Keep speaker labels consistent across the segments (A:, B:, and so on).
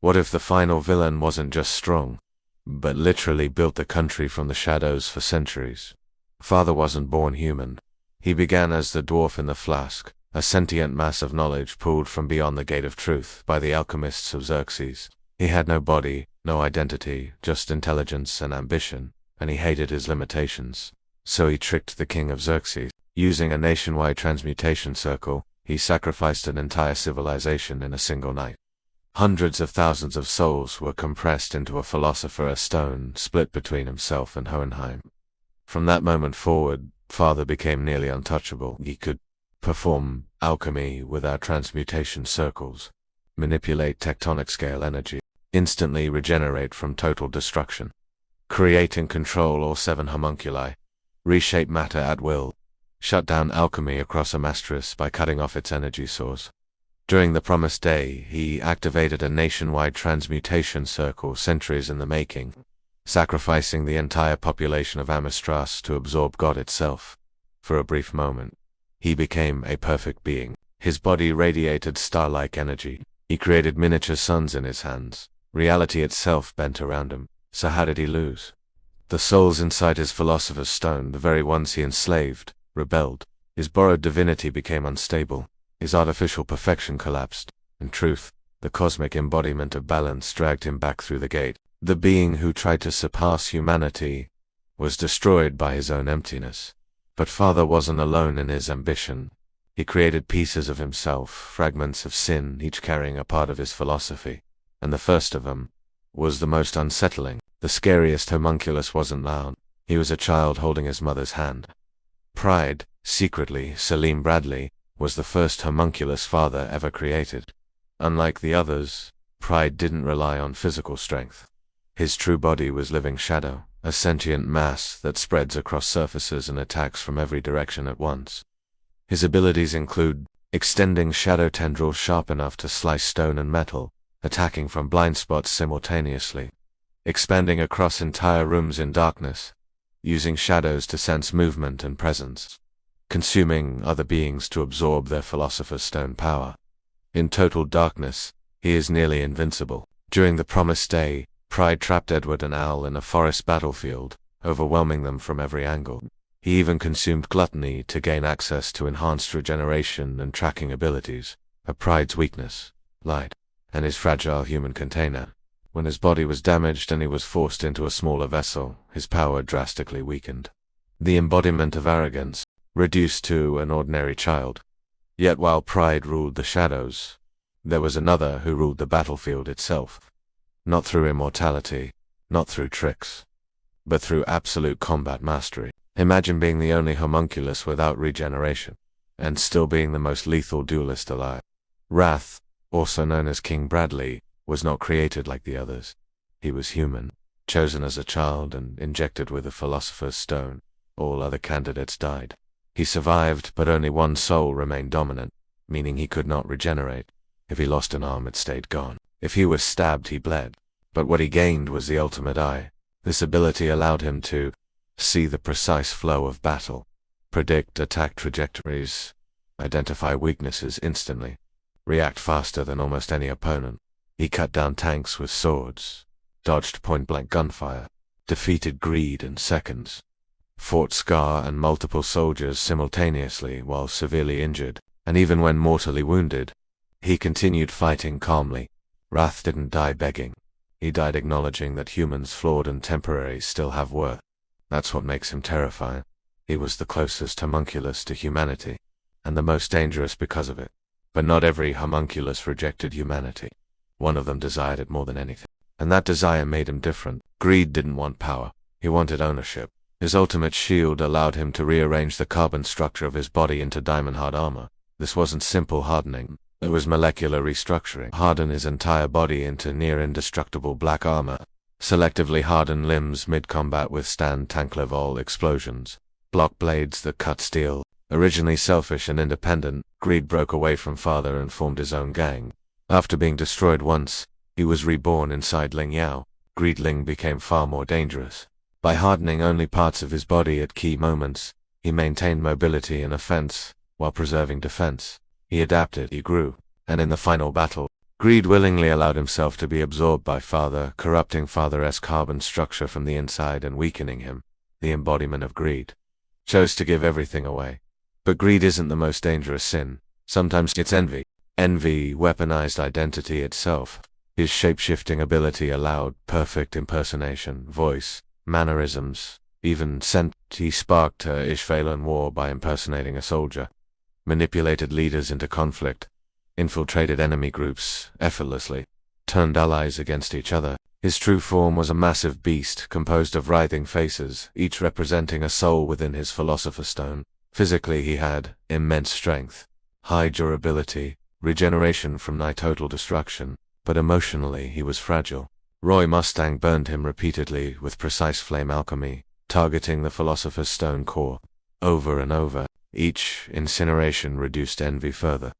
A: What if the final villain wasn't just strong, but literally built the country from the shadows for centuries? Father wasn't born human. He began as the dwarf in the flask, a sentient mass of knowledge pulled from beyond the gate of truth by the alchemists of Xerxes. He had no body, no identity, just intelligence and ambition, and he hated his limitations. So he tricked the king of Xerxes. Using a nationwide transmutation circle, he sacrificed an entire civilization in a single night. Hundreds of thousands of souls were compressed into a philosopher's stone split between himself and Hohenheim. From that moment forward, Father became nearly untouchable. He could perform alchemy without transmutation circles, manipulate tectonic scale energy, instantly regenerate from total destruction, create and control all 7 homunculi, reshape matter at will, shut down alchemy across a master's by cutting off its energy source. During the promised day, he activated a nationwide transmutation circle centuries in the making, sacrificing the entire population of Amistras to absorb God itself. For a brief moment, he became a perfect being. His body radiated star-like energy. He created miniature suns in his hands. Reality itself bent around him. So how did he lose? The souls inside his philosopher's stone, the very ones he enslaved, rebelled. His borrowed divinity became unstable. His artificial perfection collapsed. In truth, the cosmic embodiment of balance dragged him back through the gate. The being who tried to surpass humanity was destroyed by his own emptiness. But Father wasn't alone in his ambition. He created pieces of himself, fragments of sin, each carrying a part of his philosophy. And the first of them was the most unsettling. The scariest homunculus wasn't loud. He was a child holding his mother's hand. Pride, secretly, Salim Bradley, was the first homunculus Father ever created. Unlike the others, Pride didn't rely on physical strength. His true body was living shadow, a sentient mass that spreads across surfaces and attacks from every direction at once. His abilities include extending shadow tendrils sharp enough to slice stone and metal, attacking from blind spots simultaneously, expanding across entire rooms in darkness, using shadows to sense movement and presence, consuming other beings to absorb their philosopher's stone power. In total darkness, he is nearly invincible. During the promised day, Pride trapped Edward and Al in a forest battlefield, overwhelming them from every angle. He even consumed gluttony to gain access to enhanced regeneration and tracking abilities. But Pride's weakness lied, and his fragile human container. When his body was damaged and he was forced into a smaller vessel, his power drastically weakened. The embodiment of arrogance, reduced to an ordinary child. Yet while Pride ruled the shadows, there was another who ruled the battlefield itself. Not through immortality, not through tricks, but through absolute combat mastery. Imagine being the only homunculus without regeneration, and still being the most lethal duelist alive. Wrath, also known as King Bradley, was not created like the others. He was human, chosen as a child and injected with a philosopher's stone. All other candidates died. He survived, but only one soul remained dominant, meaning he could not regenerate. If he lost an arm, it stayed gone. If he was stabbed, he bled. But what he gained was the ultimate eye. This ability allowed him to see the precise flow of battle, predict attack trajectories, identify weaknesses instantly, react faster than almost any opponent. He cut down tanks with swords, dodged point-blank gunfire, defeated greed in seconds, fought Scar and multiple soldiers simultaneously while severely injured, and even when mortally wounded, he continued fighting calmly. Wrath didn't die begging. He died acknowledging that humans, flawed and temporary, still have worth. That's what makes him terrifying. He was the closest homunculus to humanity, and the most dangerous because of it. But not every homunculus rejected humanity. One of them desired it more than anything. And that desire made him different. Greed didn't want power. He wanted ownership. His ultimate shield allowed him to rearrange the carbon structure of his body into diamond-hard armor. This wasn't simple hardening. It was molecular restructuring. Harden his entire body into near-indestructible black armor. Selectively harden limbs mid-combat withstand tank-level explosions. Block blades that cut steel. Originally selfish and independent, Greed broke away from Father and formed his own gang. After being destroyed once, he was reborn inside Ling Yao. Greedling became far more dangerous. By hardening only parts of his body at key moments, he maintained mobility and offense, while preserving defense. He adapted, he grew, and in the final battle, Greed willingly allowed himself to be absorbed by Father, corrupting Father's carbon structure from the inside and weakening him. The embodiment of greed chose to give everything away. But greed isn't the most dangerous sin. Sometimes it's envy. Envy weaponized identity itself. His shape-shifting ability allowed perfect impersonation, voice, mannerisms, even scent. He sparked a Ishvalan war by impersonating a soldier, manipulated leaders into conflict, infiltrated enemy groups effortlessly, turned allies against each other. His true form was a massive beast composed of writhing faces, each representing a soul within his philosopher's stone. Physically he had immense strength, high durability, regeneration from nigh total destruction, but emotionally he was fragile. Roy Mustang burned him repeatedly with precise flame alchemy, targeting the philosopher's stone core, over and over. Each incineration reduced envy further,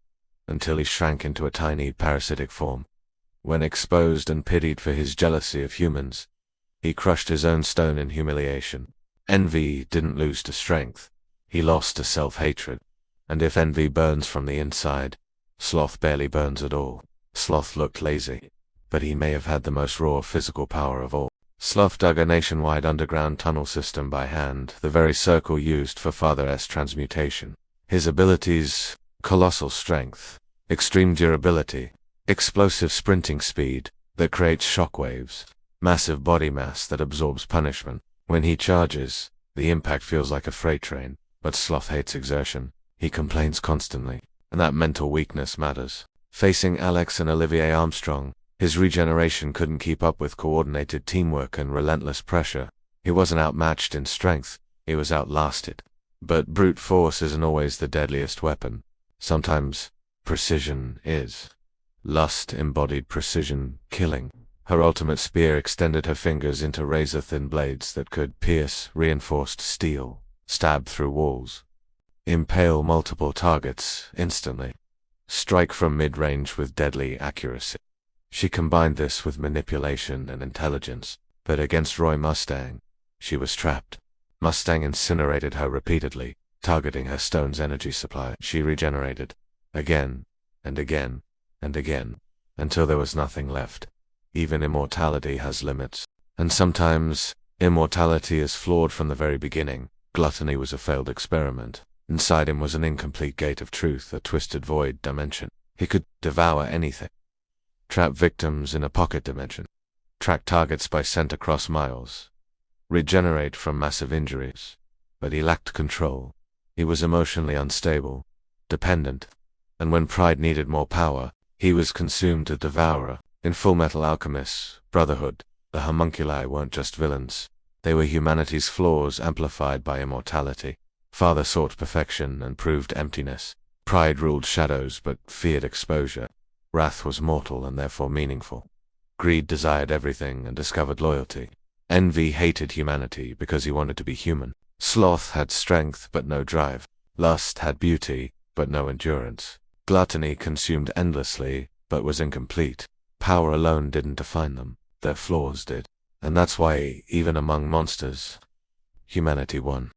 A: until he shrank into a tiny parasitic form. When exposed and pitied for his jealousy of humans, he crushed his own stone in humiliation. Envy didn't lose to strength, he lost to self-hatred. And if envy burns from the inside, sloth barely burns at all. Sloth looked lazy, but he may have had the most raw physical power of all. Sloth dug a nationwide underground tunnel system by hand, the very circle used for Father's transmutation. His abilities: colossal strength, extreme durability, explosive sprinting speed that creates shockwaves, massive body mass that absorbs punishment. When he charges, the impact feels like a freight train. But Sloth hates exertion. He complains constantly, and that mental weakness matters. Facing Alex and Olivier Armstrong, his regeneration couldn't keep up with coordinated teamwork and relentless pressure. He wasn't outmatched in strength, he was outlasted. But brute force isn't always the deadliest weapon. Sometimes precision is. Lust embodied precision, killing. Her ultimate spear extended her fingers into razor-thin blades that could pierce reinforced steel, stab through walls, impale multiple targets instantly, strike from mid-range with deadly accuracy. She combined this with manipulation and intelligence, but against Roy Mustang, she was trapped. Mustang incinerated her repeatedly, targeting her stone's energy supply. She regenerated, again, and again, and again, until there was nothing left. Even immortality has limits, and sometimes immortality is flawed from the very beginning. Gluttony was a failed experiment. Inside him was an incomplete gate of truth, a twisted void dimension. He could devour anything, trap victims in a pocket dimension, track targets by scent across miles, regenerate from massive injuries. But he lacked control. He was emotionally unstable, dependent, and when pride needed more power, he was consumed a devourer. In Fullmetal Alchemist Brotherhood, the homunculi weren't just villains. They were humanity's flaws amplified by immortality. Father sought perfection and proved emptiness. Pride ruled shadows but feared exposure. Wrath was mortal and therefore meaningful. Greed desired everything and discovered loyalty. Envy hated humanity because he wanted to be human. Sloth had strength but no drive. Lust had beauty but no endurance. Gluttony consumed endlessly but was incomplete. Power alone didn't define them, their flaws did. And that's why, even among monsters, humanity won.